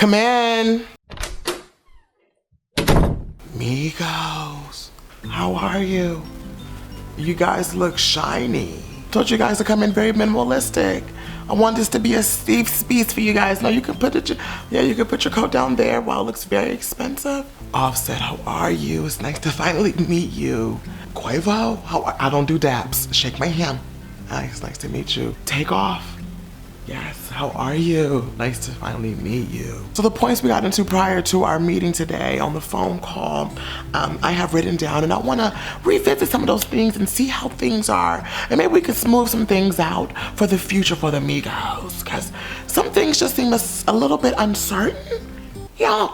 Come in. Migos, how are you? You guys look shiny. Told you guys to come in very minimalistic. I want this to be a safe space for you guys. Now you can put you can put your coat down there. Wow, it looks very expensive. Offset, how are you? It's nice to finally meet you. Quavo, I don't do daps. Shake my hand. It's nice to meet you. Take off. Yes, how are you? Nice to finally meet you. So the points we got into prior to our meeting today on the phone call, I have written down, and I wanna revisit some of those things and see how things are. And maybe we can smooth some things out for the future for the Migos, because some things just seem a little bit uncertain. Yeah.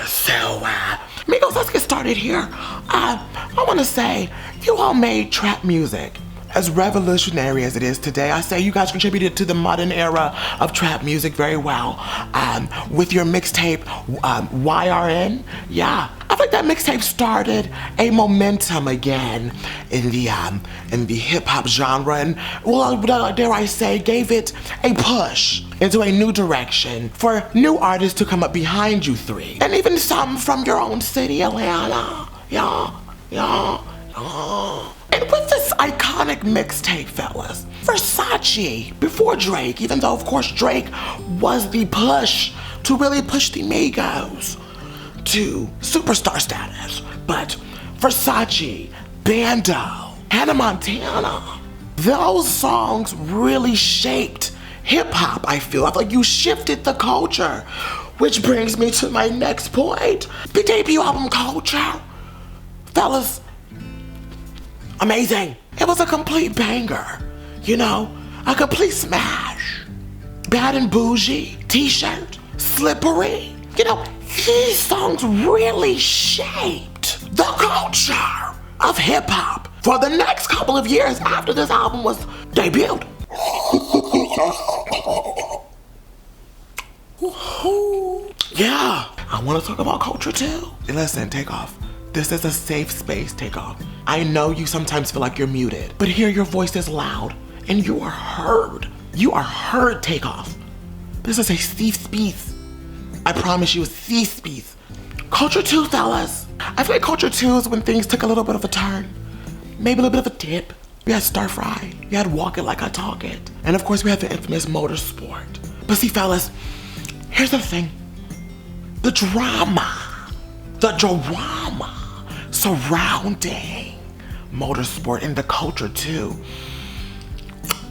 So, Migos, let's get started here. I want to say, you all made trap music as revolutionary as it is today. I say you guys contributed to the modern era of trap music very well. With your mixtape, YRN, yeah. I think that mixtape started a momentum again in the hip hop genre, and well, dare I say, gave it a push into a new direction for new artists to come up behind you three, and even some from your own city, Atlanta. Yeah. And with this iconic mixtape, fellas, Versace, before Drake, even though of course Drake was the push to really push the Migos to superstar status, but Versace, Bando, Hannah Montana, those songs really shaped hip hop, I feel. I feel like you shifted the culture, which brings me to my next point. The debut album, Culture, fellas, amazing. It was a complete banger, a complete smash. Bad and Bougie, T-shirt, Slippery, these songs really shaped the culture of hip hop for the next couple of years after this album was debuted. Yeah, I want to talk about Culture too. Listen, take off. This is a safe space, take off. I know you sometimes feel like you're muted, but here your voice is loud and you are heard. You are heard, take off. This is a safe space. I promise you, a safe space. Culture 2, fellas. I feel like Culture 2 is when things took a little bit of a turn. Maybe a little bit of a dip. We had Stir Fry. We had Walk It Like I Talk It. And of course we had the infamous Motorsport. But see, fellas, here's the thing. The drama surrounding Motorsport and the Culture 2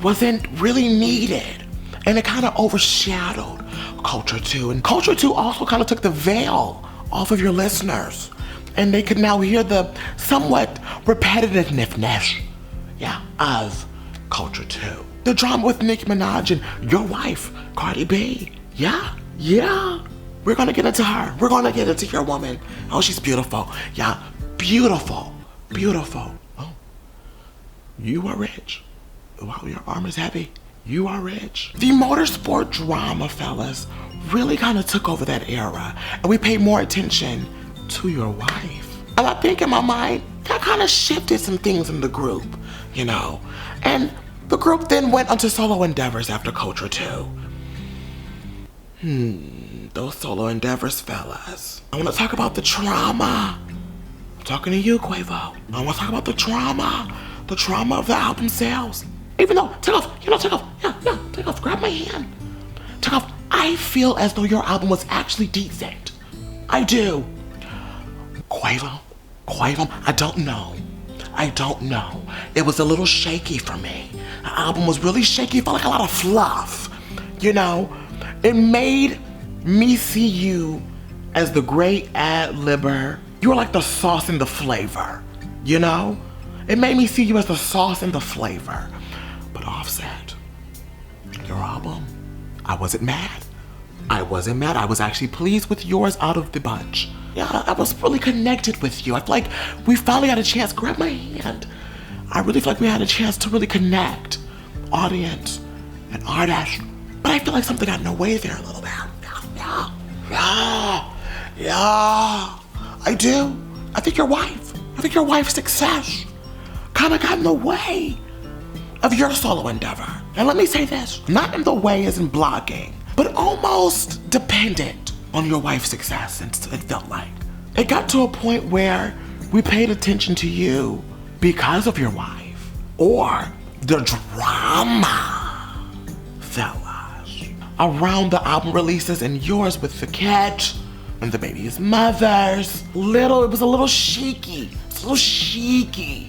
wasn't really needed. And it kind of overshadowed Culture 2. And Culture 2 also kind of took the veil off of your listeners. And they could now hear the somewhat repetitiveness, of Culture 2. The drama with Nicki Minaj and your wife, Cardi B. Yeah. We're gonna get into her. We're gonna get into your woman. Oh, she's beautiful. Yeah, beautiful. Oh, you are rich. Wow, your arm is heavy. You are rich. The Motorsport drama, fellas, really kind of took over that era, and we paid more attention to your wife. And I think in my mind, that kind of shifted some things in the group, And the group then went onto solo endeavors after Culture 2. Those solo endeavors, fellas. I want to talk about the trauma. I'm talking to you, Quavo. I want to talk about the trauma of the album sales. Even though, take off, take off, grab my hand. Take off, I feel as though your album was actually decent. I do. Quavo, I don't know. It was a little shaky for me. The album was really shaky, it felt like a lot of fluff, It made me see you as the great ad-libber. You were like the sauce and the flavor, It made me see you as the sauce and the flavor. But Offset, your album, I wasn't mad. I was actually pleased with yours out of the bunch. Yeah, I was really connected with you. I feel like we finally had a chance. Grab my hand. I really feel like we had a chance to really connect, audience and artist. But I feel like something got in the way there a little bit. Yeah. I do. I think your wife's success kind of got in the way of your solo endeavor. And let me say this, not in the way as in blogging, but almost dependent on your wife's success, it felt like. It got to a point where we paid attention to you because of your wife, or the drama, fellas, around the album releases and yours with the catch and the baby's mothers. It was a little shaky.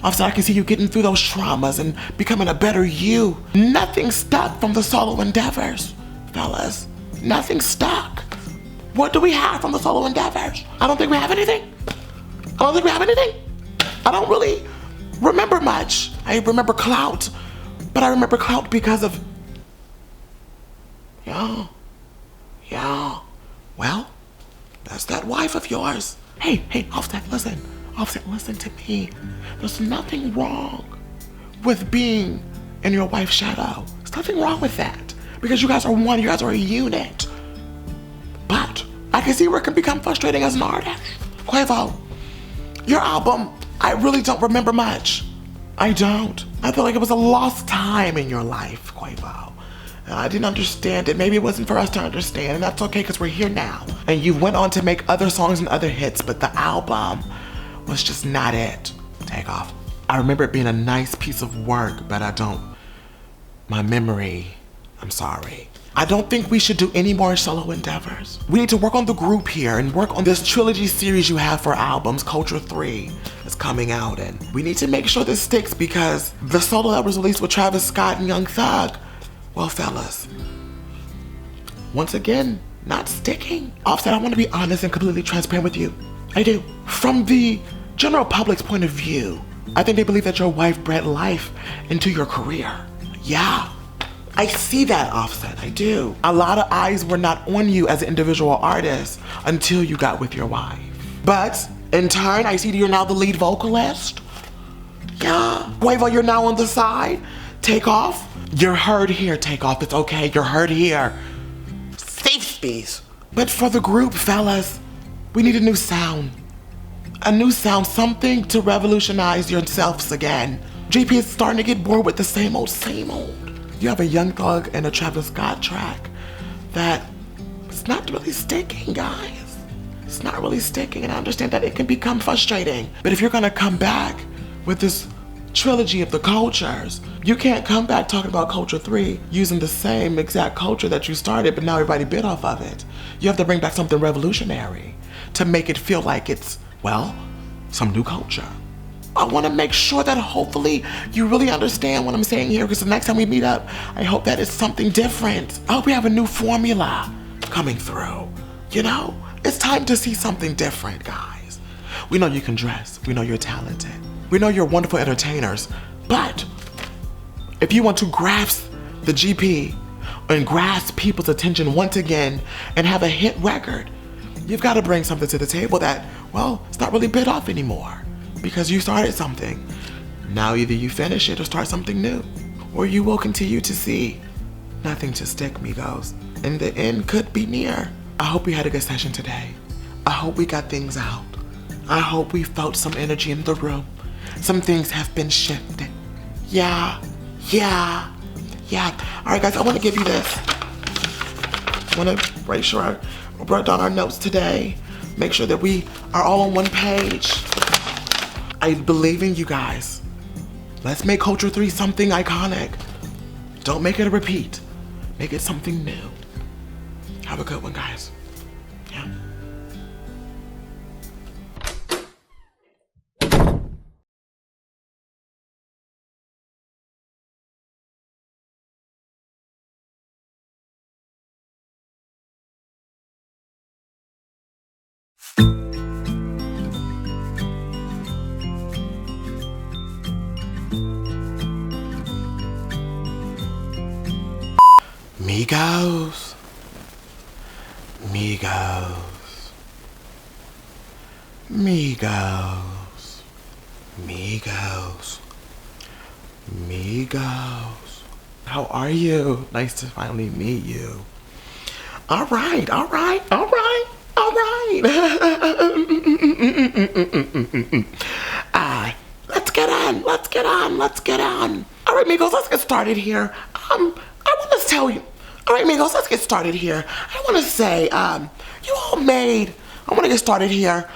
Also, I can see you getting through those traumas and becoming a better you. Nothing stuck from the solo endeavors, fellas. Nothing stuck. What do we have from the solo endeavors? I don't think we have anything. I don't really remember much. I remember clout, but I remember clout because of y'all. Well, that's that wife of yours. Hey, Offset, listen. Offset, listen to me. There's nothing wrong with being in your wife's shadow. There's nothing wrong with that because you guys are one, you guys are a unit. But I can see where it can become frustrating as an artist. Quavo, your album, I really don't remember much. I don't. I feel like it was a lost time in your life, Quavo. And I didn't understand it. Maybe it wasn't for us to understand, and that's okay because we're here now. And you went on to make other songs and other hits, but the album was just not it. Take off. I remember it being a nice piece of work, but my memory, I'm sorry. I don't think we should do any more solo endeavors. We need to work on the group here and work on this trilogy series you have for albums. Culture 3 is coming out, and we need to make sure this sticks because the solo that was released with Travis Scott and Young Thug, well, fellas, once again, not sticking. Offset, I want to be honest and completely transparent with you. I do. From the general public's point of view, I think they believe that your wife bred life into your career. Yeah, I see that, Offset, I do. A lot of eyes were not on you as an individual artist until you got with your wife. But in turn, I see that you're now the lead vocalist. Yeah, Quavo, you're now on the side. Takeoff, you're heard here, Takeoff, it's okay, you're heard here. Safe space. But for the group, fellas, we need a new sound. A new sound, something to revolutionize yourselves again. GP is starting to get bored with the same old. You have a Young Thug and a Travis Scott track that it's not really sticking, guys. It's not really sticking, and I understand that it can become frustrating. But if you're gonna come back with this trilogy of the cultures, you can't come back talking about Culture 3 using the same exact culture that you started, but now everybody bit off of it. You have to bring back something revolutionary to make it feel like it's, well, some new culture. I want to make sure that hopefully you really understand what I'm saying here, because the next time we meet up, I hope that it's something different. I hope we have a new formula coming through. You know, it's time to see something different, guys. We know you can dress. We know you're talented. We know you're wonderful entertainers. But if you want to grasp the GP and grasp people's attention once again and have a hit record, you've got to bring something to the table that, well, it's not really bit off anymore because you started something. Now either you finish it or start something new, or you will continue to see nothing to stick, Migos. And the end could be near. I hope we had a good session today. I hope we got things out. I hope we felt some energy in the room. Some things have been shifted. Yeah. All right, guys, I want to give you this. I want to make sure I wrote down our notes today. Make sure that we are all on one page. I believe in you guys. Let's make Culture 3 something iconic. Don't make it a repeat. Make it something new. Have a good one, guys. Yeah. Migos. Migos. Migos. Migos. Migos. How are you? Nice to finally meet you. All right. Let's get get on. Let's get on. All right, Migos, let's get started here. I want to tell you. All right, Migos, let's get started here. I want to say, I want to get started here.